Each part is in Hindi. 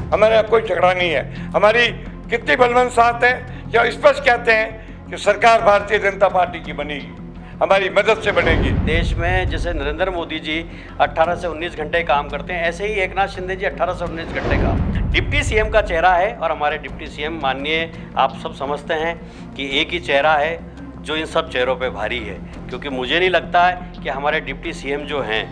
हमारे यहाँ कोई झगड़ा नहीं है। हमारी कितनी बलवंत साथ है, क्या स्पष्ट कहते हैं कि सरकार भारतीय जनता पार्टी की बनेगी, हमारी मदद से बनेगी। देश में जैसे नरेंद्र मोदी जी 18 से 19 घंटे काम करते हैं, ऐसे ही एकनाथ शिंदे जी 18 से 19 घंटे काम डिप्टी सीएम का चेहरा है। और हमारे डिप्टी सीएम माननीय आप सब समझते हैं कि एक ही चेहरा है जो इन सब चेहरों पे भारी है, क्योंकि मुझे नहीं लगता है कि हमारे डिप्टी सीएम जो हैं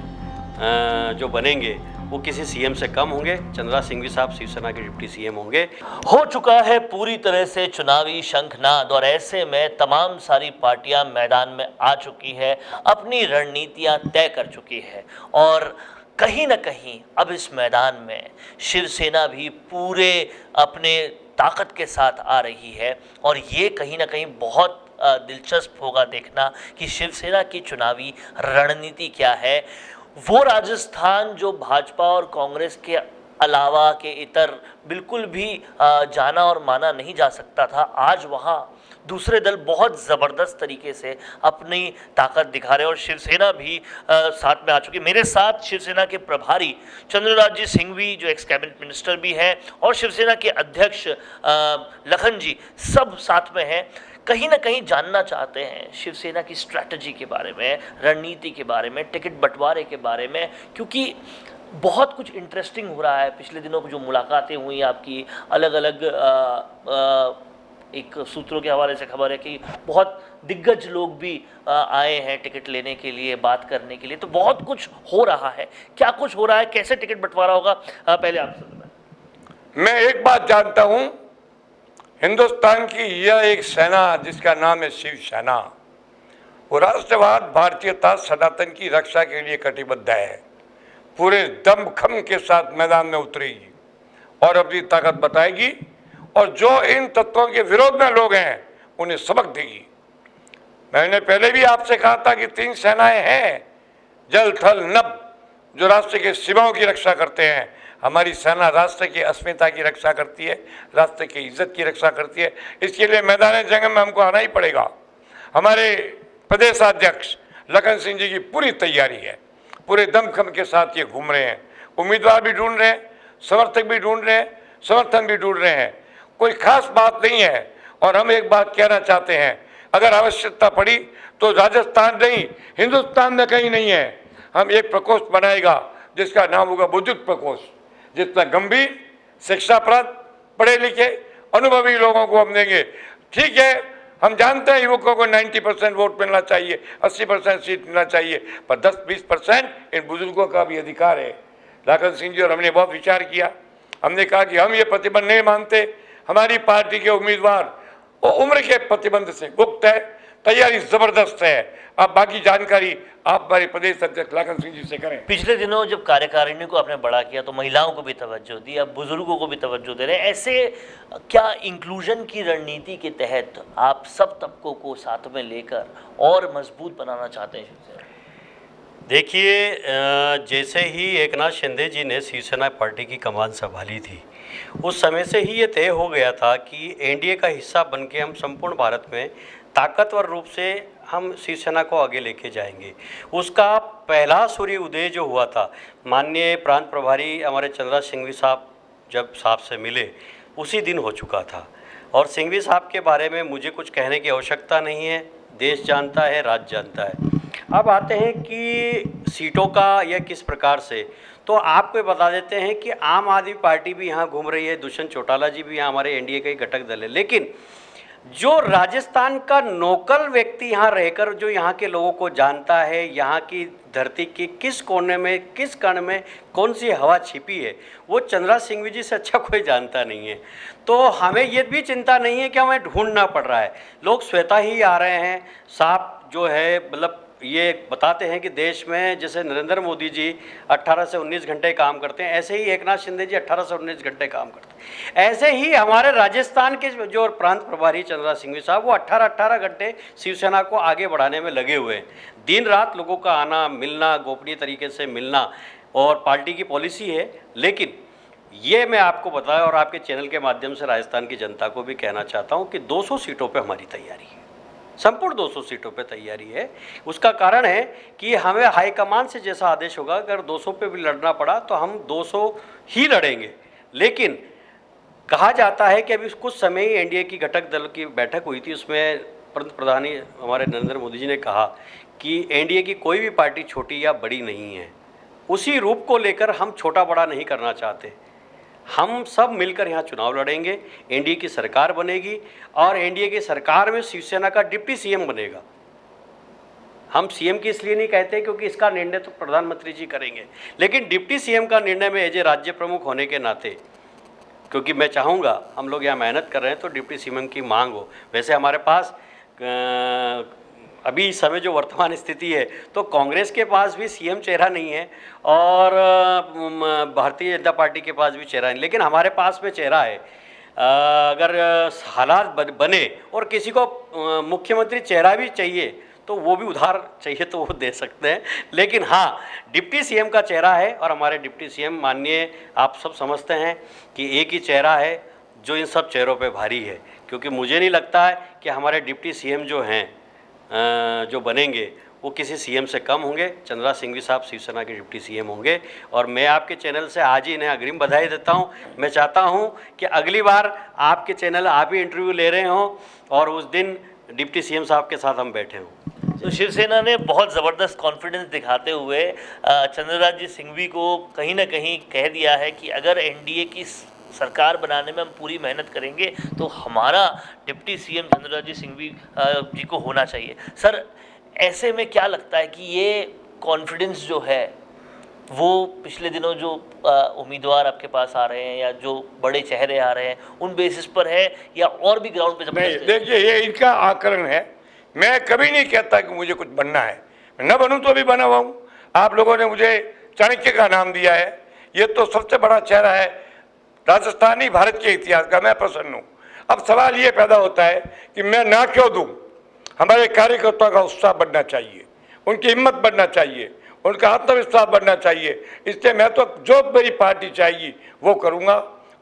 जो बनेंगे वो किसी सीएम से कम होंगे। चंद्रा सिंघवी साहब शिवसेना के डिप्टी सीएम होंगे। हो चुका है पूरी तरह से चुनावी शंखनाद और ऐसे में तमाम सारी पार्टियां मैदान में आ चुकी है, अपनी रणनीतियां तय कर चुकी है और कहीं ना कहीं अब इस मैदान में शिवसेना भी पूरे अपने ताकत के साथ आ रही है और ये कहीं ना कहीं बहुत दिलचस्प होगा देखना कि शिवसेना की चुनावी रणनीति क्या है। वो राजस्थान जो भाजपा और कांग्रेस के अलावा के इतर बिल्कुल भी जाना और माना नहीं जा सकता था, आज वहाँ दूसरे दल बहुत ज़बरदस्त तरीके से अपनी ताकत दिखा रहे हैं और शिवसेना भी साथ में आ चुकी है। मेरे साथ शिवसेना के प्रभारी चंद्रराज जी सिंघवी जो एक्स कैबिनेट मिनिस्टर भी हैं और शिवसेना के अध्यक्ष लखन जी सब साथ में हैं। कहीं ना कहीं जानना चाहते हैं शिवसेना की स्ट्रैटेजी के बारे में, रणनीति के बारे में, टिकट बंटवारे के बारे में, क्योंकि बहुत कुछ इंटरेस्टिंग हो रहा है। पिछले दिनों में जो मुलाकातें हुई आपकी, अलग अलग एक सूत्रों के हवाले से खबर है कि बहुत दिग्गज लोग भी आए हैं टिकट लेने के लिए, बात करने के लिए, तो बहुत कुछ हो रहा है। क्या कुछ हो रहा है, कैसे टिकट बंटवारा होगा, पहले आप सुनिए। मैं एक बात जानता हूं, हिंदुस्तान की यह एक सेना जिसका नाम है शिवसेना, वो राष्ट्रवाद, भारतीयता, सनातन की रक्षा के लिए कटिबद्ध है। पूरे दमखम के साथ मैदान में उतरेगी और अपनी ताकत बताएगी और जो इन तत्वों के विरोध में लोग हैं उन्हें सबक देगी। मैंने पहले भी आपसे कहा था कि 3 सेनाएं हैं, जल थल नभ, जो राष्ट्र के सीमाओं की रक्षा करते हैं। हमारी सेना राष्ट्र की अस्मिता की रक्षा करती है, राष्ट्र की इज्जत की रक्षा करती है। इसके लिए मैदान जंग में हमको आना ही पड़ेगा। हमारे प्रदेश अध्यक्ष लखन सिंह जी की पूरी तैयारी है, पूरे दमखम के साथ ये घूम रहे हैं। उम्मीदवार भी ढूंढ रहे हैं, समर्थक भी ढूंढ रहे हैं, समर्थन भी ढूंढ रहे हैं। कोई खास बात नहीं है। और हम एक बात कहना चाहते हैं, अगर आवश्यकता पड़ी तो राजस्थान नहीं, हिंदुस्तान में कहीं नहीं है, हम एक प्रकोष्ठ बनाएगा जिसका नाम होगा बुजुर्ग प्रकोष्ठ, जिसमें गंभीर, शिक्षाप्रद, पढ़े लिखे, अनुभवी लोगों को हम देंगे। ठीक है, हम जानते हैं युवकों को 90% वोट मिलना चाहिए, 80% सीट मिलना चाहिए, पर 10-20% इन बुजुर्गों का भी अधिकार है। लखन सिंह जी और हमने बहुत विचार किया। हमने कहा कि हम ये प्रतिबंध नहीं मानते। हमारी पार्टी के उम्मीदवार वो उम्र के प्रतिबंध से मुक्त है, तैयारी जबरदस्त है। अब बाकी जानकारी आप हमारे प्रदेश अध्यक्ष लखन सिंह जी से करें। पिछले दिनों जब कार्यकारिणी को आपने बड़ा किया तो महिलाओं को भी तवज्जो दी, अब बुजुर्गों को भी तवज्जो दे रहे हैं। ऐसे क्या इंक्लूजन की रणनीति के तहत आप सब तबकों को साथ में लेकर और मजबूत बनाना चाहते हैं? देखिए, जैसे ही एकनाथ शिंदे जी ने शिवसेना पार्टी की कमान संभाली थी, उस समय से ही ये तय हो गया था कि एनडीए का हिस्सा बनके हम संपूर्ण भारत में ताकतवर रूप से हम शिवसेना को आगे लेके जाएंगे। उसका पहला सूर्य उदय जो हुआ था, माननीय प्रांत प्रभारी हमारे चंद्रा सिंघवी साहब जब साहब से मिले उसी दिन हो चुका था। और सिंघवी साहब के बारे में मुझे कुछ कहने की आवश्यकता नहीं है, देश जानता है, राज्य जानता है। अब आते हैं कि सीटों का यह किस प्रकार से, तो आपको बता देते हैं कि आम आदमी पार्टी भी यहाँ घूम रही है, दुष्यंत चौटाला जी भी यहाँ हमारे एनडीए का ही घटक दल है। लेकिन जो राजस्थान का नोकल व्यक्ति यहाँ रहकर जो यहाँ के लोगों को जानता है, यहाँ की धरती के किस कोने में, किस कण में कौन सी हवा छिपी है, वो चंद्रा सिंघवी जी से अच्छा कोई जानता नहीं है। तो हमें ये भी चिंता नहीं है कि हमें ढूंढना पड़ रहा है, लोग स्वतः ही आ रहे हैं। साफ जो है, मतलब ये बताते हैं कि देश में जैसे नरेंद्र मोदी जी 18 से 19 घंटे काम करते हैं, ऐसे ही एकनाथ शिंदे जी 18 से 19 घंटे काम करते हैं। ऐसे ही हमारे राजस्थान के जो प्रांत प्रभारी चंद्रा सिंघवी साहब, वो 18 घंटे शिवसेना को आगे बढ़ाने में लगे हुए हैं। दिन रात लोगों का आना, मिलना, गोपनीय तरीके से मिलना और पार्टी की पॉलिसी है। लेकिन ये मैं आपको बताया और आपके चैनल के माध्यम से राजस्थान की जनता को भी कहना चाहता हूँ कि 200 सीटों पर हमारी तैयारी है, संपूर्ण 200 सीटों पे तैयारी है। उसका कारण है कि हमें हाईकमान से जैसा आदेश होगा, अगर 200 पे भी लड़ना पड़ा तो हम 200 ही लड़ेंगे। लेकिन कहा जाता है कि अभी कुछ समय ही एनडीए की घटक दल की बैठक हुई थी, उसमें प्रधानी हमारे नरेंद्र मोदी जी ने कहा कि एनडीए की कोई भी पार्टी छोटी या बड़ी नहीं है। उसी रूप को लेकर हम छोटा बड़ा नहीं करना चाहते। हम सब मिलकर यहाँ चुनाव लड़ेंगे, एनडीए की सरकार बनेगी और एनडीए की सरकार में शिवसेना का डिप्टी सीएम बनेगा। हम सीएम की इसलिए नहीं कहते क्योंकि इसका निर्णय तो प्रधानमंत्री जी करेंगे, लेकिन डिप्टी सीएम का निर्णय में एज ए राज्य प्रमुख होने के नाते, क्योंकि मैं चाहूँगा हम लोग यहाँ मेहनत कर रहे हैं तो डिप्टी सीएम की मांग हो। वैसे हमारे पास अभी इस समय जो वर्तमान स्थिति है तो कांग्रेस के पास भी सीएम चेहरा नहीं है और भारतीय जनता पार्टी के पास भी चेहरा नहीं, लेकिन हमारे पास में चेहरा है। अगर हालात बने और किसी को मुख्यमंत्री चेहरा भी चाहिए तो वो भी उधार चाहिए तो वो दे सकते हैं, लेकिन हाँ डिप्टी सीएम का चेहरा है और हमारे डिप्टी सीएम माननीय आप सब समझते हैं कि एक ही चेहरा है जो इन सब चेहरों पे भारी है, क्योंकि मुझे नहीं लगता है कि हमारे डिप्टी सीएम जो हैं जो बनेंगे वो किसी सीएम से कम होंगे। चंद्रा सिंघवी साहब शिवसेना के डिप्टी सीएम होंगे और मैं आपके चैनल से आज ही इन्हें अग्रिम बधाई देता हूं। मैं चाहता हूं कि अगली बार आपके चैनल आप ही इंटरव्यू ले रहे हों और उस दिन डिप्टी सीएम साहब के साथ हम बैठे हों। तो शिवसेना ने बहुत ज़बरदस्त कॉन्फिडेंस दिखाते हुए चंद्रराज सिंघवी को कहीं ना कहीं कह दिया है कि अगर एनडीए की सरकार बनाने में हम पूरी मेहनत करेंगे तो हमारा डिप्टी सीएम चंद्रराज सिंघवी जी को होना चाहिए। सर, ऐसे में क्या लगता है कि ये कॉन्फिडेंस जो है वो पिछले दिनों जो उम्मीदवार आपके पास आ रहे हैं या जो बड़े चेहरे आ रहे हैं उन बेसिस पर है या और भी ग्राउंड पे? नहीं, देखिए ये इनका आकलन है। मैं कभी नहीं कहता कि मुझे कुछ बनना है, न बनूं तो भी बना हुआ हूँ। आप लोगों ने मुझे चाणक्य का नाम दिया है, ये तो सबसे बड़ा चेहरा है राजस्थानी भारत के इतिहास का। मैं प्रसन्न हूँ। अब सवाल ये पैदा होता है कि मैं ना क्यों दूँ। हमारे कार्यकर्ताओं का उत्साह बढ़ना चाहिए, उनकी हिम्मत बढ़ना चाहिए, उनका आत्मविश्वास बढ़ना चाहिए। इसलिए मैं तो जो मेरी पार्टी चाहेगी वो करूँगा।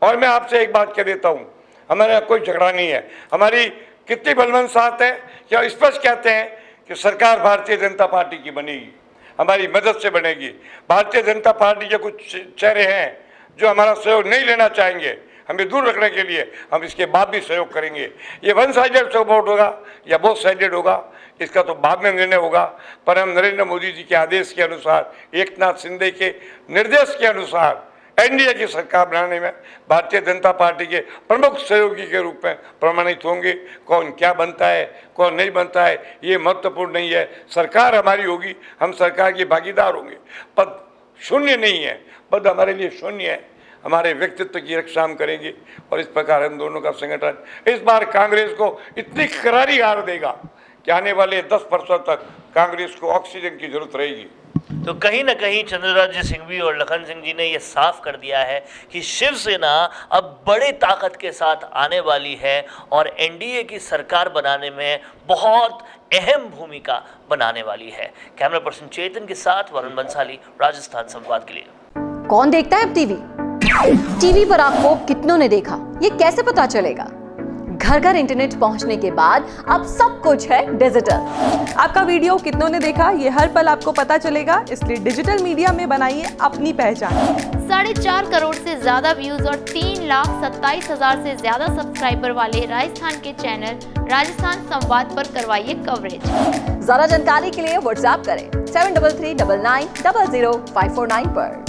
और मैं आपसे एक बात कह देता हूँ, हमारे कोई झगड़ा नहीं है। हमारी कितनी बलवंत साथ है क्या स्पष्ट कहते हैं कि सरकार भारतीय जनता पार्टी की बनेगी, हमारी मदद से बनेगी। भारतीय जनता पार्टी के कुछ चेहरे हैं जो हमारा सहयोग नहीं लेना चाहेंगे, हमें दूर रखने के लिए हम इसके बाद भी सहयोग करेंगे। ये वन साइडेड सपोर्ट होगा या बोथ साइडेड होगा इसका तो बाद में निर्णय होगा, पर हम नरेंद्र मोदी जी के आदेश के अनुसार, एकनाथ शिंदे के निर्देश के अनुसार एनडीए की सरकार बनाने में भारतीय जनता पार्टी के प्रमुख सहयोगी के रूप में प्रमाणित होंगे। कौन क्या बनता है कौन नहीं बनता है ये महत्वपूर्ण नहीं है। सरकार हमारी होगी, हम सरकार के भागीदार होंगे। पद शून्य नहीं है, पद हमारे लिए शून्य है। हमारे व्यक्तित्व की रक्षा हम करेंगे और इस प्रकार हम दोनों का संगठन इस बार कांग्रेस को इतनी करारी हार देगा कि आने वाले 10 वर्षों तक कांग्रेस को ऑक्सीजन की जरूरत रहेगी। तो कहीं ना कहीं चंद्रराज सिंघवी और लखन सिंह जी ने यह साफ कर दिया है कि शिवसेना अब बड़े ताकत के साथ आने वाली है और एनडीए की सरकार बनाने में बहुत अहम भूमिका बनाने वाली है। कैमरा पर्सन चेतन के साथ वरुण बंसाली, राजस्थान संवाद के लिए। कौन देखता है अब टीवी पर आपको कितनों ने देखा ये कैसे पता चलेगा? घर घर इंटरनेट पहुंचने के बाद अब सब कुछ है डिजिटल। आपका वीडियो कितनों ने देखा ये हर पल आपको पता चलेगा, इसलिए डिजिटल मीडिया में बनाइए अपनी पहचान। 4.5 करोड़ से ज्यादा व्यूज और 3,27,000 से ज्यादा सब्सक्राइबर वाले राजस्थान के चैनल राजस्थान संवाद पर करवाइए कवरेज। ज्यादा जानकारी के लिए व्हाट्सएप करें 7339900549 पर।